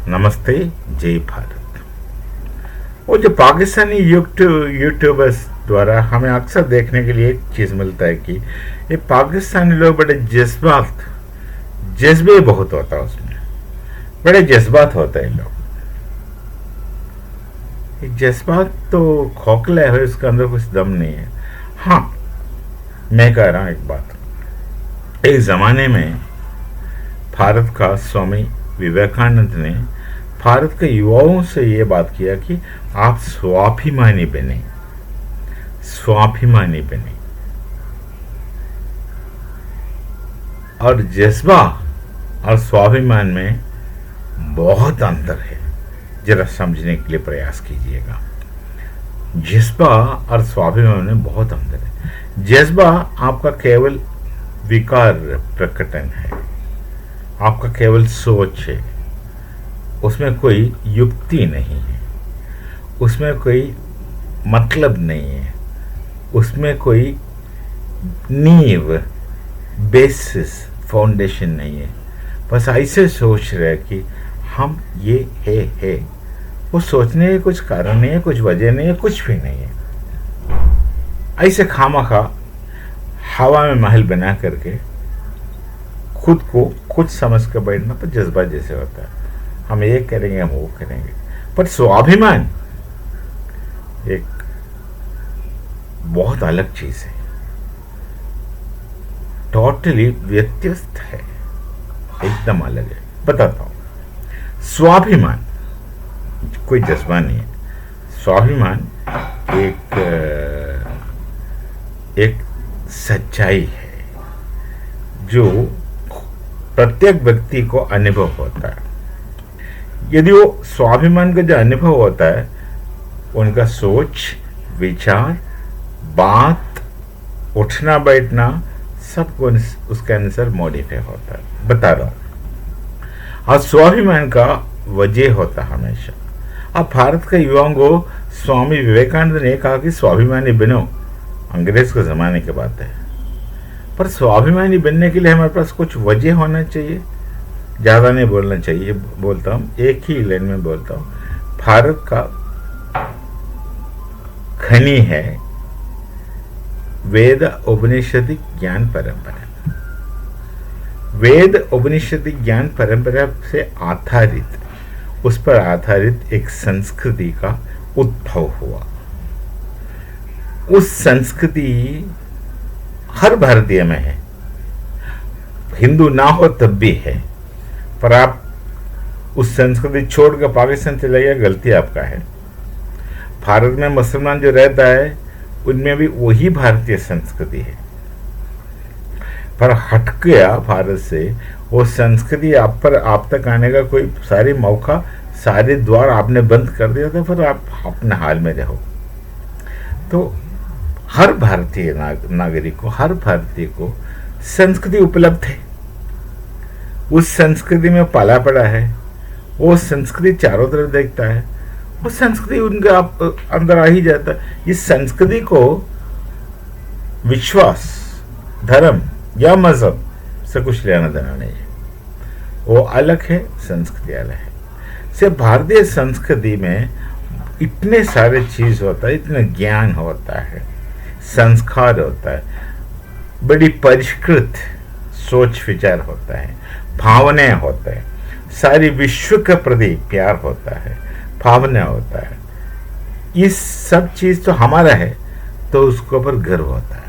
नमस्ते, जय भारत। वो जो पाकिस्तानी यूट्यूबर्स द्वारा हमें अक्सर देखने के लिए एक चीज़ मिलता है कि ये पाकिस्तानी लोग बड़े जज्बे बहुत होता है, उसमें बड़े जज्बात होते हैं लोग। ये जज्बात तो खोखला है, उसके अंदर कुछ दम नहीं है। हाँ, मैं कह रहा हूँ एक बात। एक ज़माने में भारत का स्वामी विवेकानंद ने भारत के युवाओं से ये बात किया कि आप स्वाभिमानी बने, स्वाभिमानी बने। और जज्बा और स्वाभिमान में बहुत अंतर है, जरा समझने के लिए प्रयास कीजिएगा। जज्बा और स्वाभिमान में बहुत अंतर है। जज्बा आपका केवल विकार प्रकटन है, आपका केवल सोच है, उसमें कोई युक्ति नहीं है, उसमें कोई मतलब नहीं है, उसमें कोई नींव, बेसिस, फाउंडेशन नहीं है। बस ऐसे सोच रहे कि हम ये है। वो सोचने के कुछ कारण नहीं है, कुछ वजह नहीं है, कुछ भी नहीं है। ऐसे खामखा हवा में महल बना करके खुद को कुछ समझ कर बैठना पर जज्बा जैसे होता है। हम ये करेंगे, हम वो करेंगे। पर स्वाभिमान एक बहुत अलग चीज है, टोटली व्यत्यस्त है, एकदम अलग है। बताता हूं। स्वाभिमान कोई जज्बा नहीं है। स्वाभिमान एक सच्चाई है जो प्रत्येक व्यक्ति को अनुभव होता है। यदि वो स्वाभिमान का जो अनुभव होता है, उनका सोच, विचार, बात, उठना बैठना सब उसके अनुसार मॉडिफाई होता है। बता रहा हूं। और स्वाभिमान का वजह होता है हमेशा। अब भारत के युवाओं को स्वामी विवेकानंद ने कहा कि स्वाभिमानी बनो, अंग्रेज के जमाने की बात है। पर स्वाभिमानी बनने के लिए हमारे पास कुछ वजह होना चाहिए। ज़्यादा नहीं बोलना चाहिए, बोलता हूँ एक ही लाइन में बोलता हूँ। भारत का खनी है वेद उपनिषदिक ज्ञान परंपरा। वेद उपनिषदिक ज्ञान परंपरा से आधारित, उस पर आधारित एक संस्कृति का उद्भव हुआ। उस संस्कृति हर भारतीय में है, हिंदू ना हो तब भी है। पर आप उस संस्कृति छोड़कर पाकिस्तान चले गए, गलती आपका है। भारत में मुसलमान जो रहता है, उनमें भी वही भारतीय संस्कृति है। पर हट गया भारत से वो संस्कृति, आप तक आने का कोई सारी मौका, सारे द्वार आपने बंद कर दिया था। फिर आप अपने हाल में रहो। तो हर भारतीय नागरिक को, हर भारतीय को संस्कृति उपलब्ध है। उस संस्कृति में पाला पड़ा है, वो संस्कृति चारों तरफ देखता है, वो संस्कृति उनके अंदर आ ही जाता है। इस संस्कृति को विश्वास, धर्म या मजहब से कुछ लेना देना नहीं है। वो अलग है, संस्कृति अलग है। सिर्फ भारतीय संस्कृति में इतने सारे चीज होता है, इतना ज्ञान होता है, संस्कार होता है, बड़ी परिष्कृत सोच विचार होता है, भावनाएं होता है, सारी विश्व के प्रति प्यार होता है, भावना होता है। ये सब चीज तो हमारा है, तो उसके ऊपर गर्व होता है।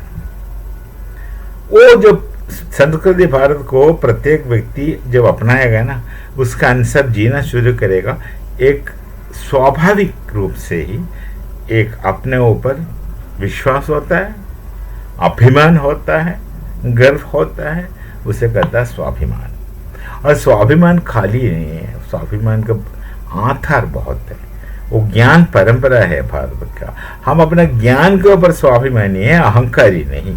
वो जो संस्कृति भारत को प्रत्येक व्यक्ति जब अपनाएगा ना, उसका अनुसार जीना शुरू करेगा, एक स्वाभाविक रूप से ही एक अपने ऊपर विश्वास होता है, अभिमान होता है, गर्व होता है। उसे कहता है स्वाभिमान। और स्वाभिमान खाली नहीं है, स्वाभिमान का आधार बहुत है। वो ज्ञान परंपरा है भारत का। हम अपने ज्ञान के ऊपर स्वाभिमानी है, अहंकारी नहीं।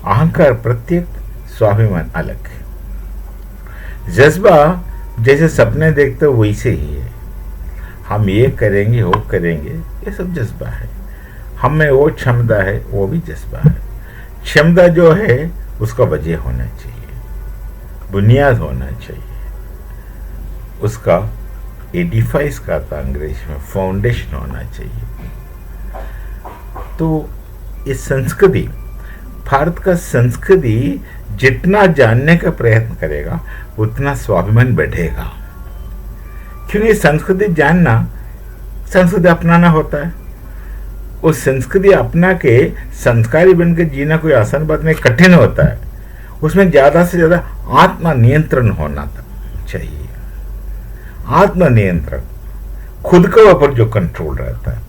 अहंकार प्रत्येक, स्वाभिमान अलग है। जज्बा जैसे सपने देखते हो वैसे ही है। हम ये करेंगे, वो करेंगे, ये सब जज्बा है। हम में वो क्षमता है, वो भी जज्बा है। क्षमता जो है उसका वजह होना चाहिए, बुनियाद होना चाहिए। उसका एडिफाइस का था अंग्रेज में, फाउंडेशन होना चाहिए। तो ये संस्कृति, भारत का संस्कृति जितना जानने का प्रयत्न करेगा उतना स्वाभिमान बढ़ेगा, क्योंकि संस्कृति जानना संस्कृति अपनाना होता है। उस संस्कृति अपना के संस्कारी बनकर जीना कोई आसान बात नहीं, कठिन होता है। उसमें ज्यादा से ज्यादा आत्म नियंत्रण होना चाहिए। आत्म नियंत्रण, खुद के ऊपर जो कंट्रोल रहता है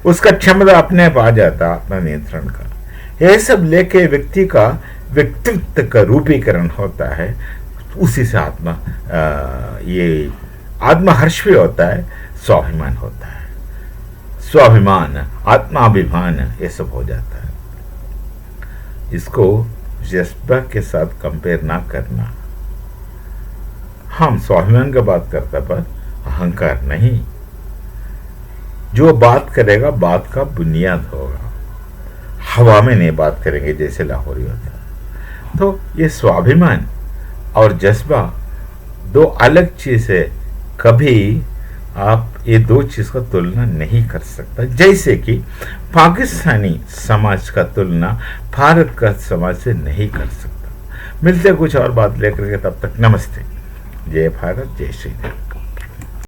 उसका क्षमता अपने आप आ जाता, आत्म नियंत्रण का। यह सब लेके व्यक्ति का व्यक्तित्व का रूपीकरण होता है। उसी से ये आत्महर्ष भी होता है, स्वाभिमान होता है। स्वाभिमान, आत्माभिमान, ये सब हो जाता है। इसको जज्बा के साथ कंपेयर ना करना। हम स्वाभिमान का बात करता पर अहंकार नहीं। जो बात करेगा बात का बुनियाद होगा, हवा में नहीं बात करेंगे जैसे लाहौरी होता है। तो ये स्वाभिमान और जज्बा दो अलग चीज है। कभी आप ये दो चीज का तुलना नहीं कर सकता। जैसे कि पाकिस्तानी समाज का तुलना भारत का समाज से नहीं कर सकता। मिलते कुछ और बात लेकर के, तब तक नमस्ते। जय भारत, जय श्री राम।